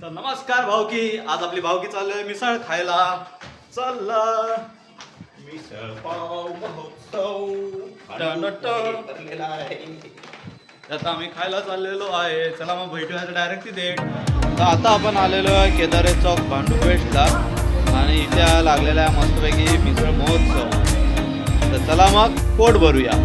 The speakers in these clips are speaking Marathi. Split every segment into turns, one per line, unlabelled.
तर नमस्कार भाऊकी. आज आपली भाऊकी चाललोय मिसळ खायला. चला मिसळ पाव महोत्सव आता आम्ही खायला चाललेलो आहे. चला मग भेटूया डायरेक्ट तिथे. तर आता आपण आलेलो आहे केदारे चौक भांडुपेठला आणि इथे लागलेला आहे मस्तपैकी मिसळ महोत्सव. तर चला मग पोट भरूया.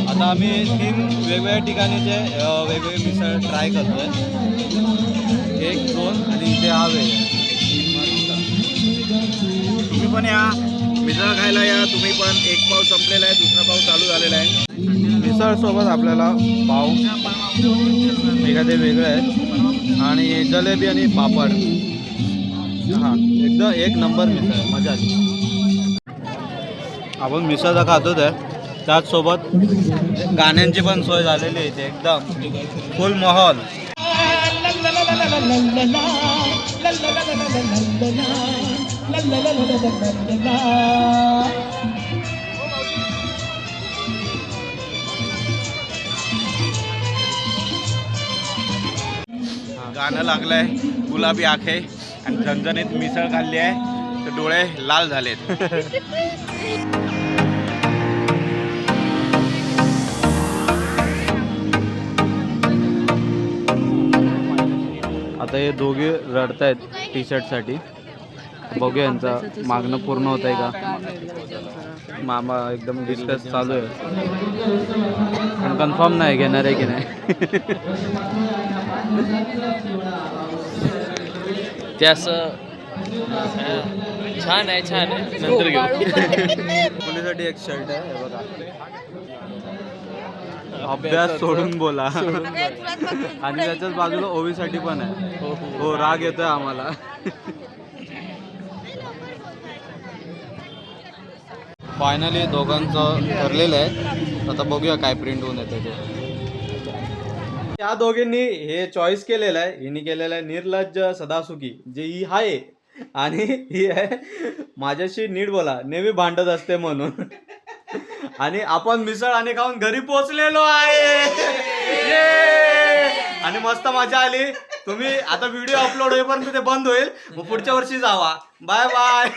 आता आम्ही 3 वेगवेगळ्या ठिकाणीचे वेगवेगळे मिसळ ट्राय करतोय. 1, 2 आणि इथे हवे. तुम्ही पण या मिसळ खायला या. तुम्ही पण. एक पाव संपलेला आहे, दुसरा पाव चालू झालेला आहे. मिसळ सोबत आपल्याला पाव एखादे वेगळे आहेत आणि जलेबी आणि पापड. हां, एकदम एक नंबर मिसळ, मजा आली. आपण मिसळ खातोच आहे, त्याचसोबत गाण्यांची पण सोय झालेली आहे. एकदम फुल माहोल. गाणं लागलंय गुलाबी आखे आणि झणझणीत मिसळ खाल्ली आहे तर डोळे लाल झालेत. आता हे दोघे रडतायत टी शर्टसाठी. बघूया यांचं मागणं पूर्ण होत आहे का. मामा एकदम डिस्कस चालू आहे पण कन्फर्म नाही घेणार आहे की नाही.
ते असं छान आहे, छान आहे, नंतर घेऊ.
मुलीसाठी एक शर्ट आहे, हे बघा. अभ्यास सोडून बोला. आणि त्याच्याच बाजूला ओवीसाठी पण आहे. हो, राग येतोय आम्हाला. फायनली दोघांचं ठरलेलं आहे. आता बघूया काय प्रिंट होऊन येतं ते. या दोघींनी हे चॉईस केलेलं आहे. हिने केलेलं आहे निर्लज्ज सदासुखी, जे ही आहे, आणि ही आहे माझ्याशी नीट बोला, नेहमी भांडत असते म्हणून. आणि आपण मिसळ आणि खाऊन घरी पोहोचलेलो आहे. आणि मस्त मजा आली. तुम्ही आता व्हिडिओ अपलोड होईपर्यंत ते बंद होईल, मग पुढच्या वर्षी जावा. Bye bye.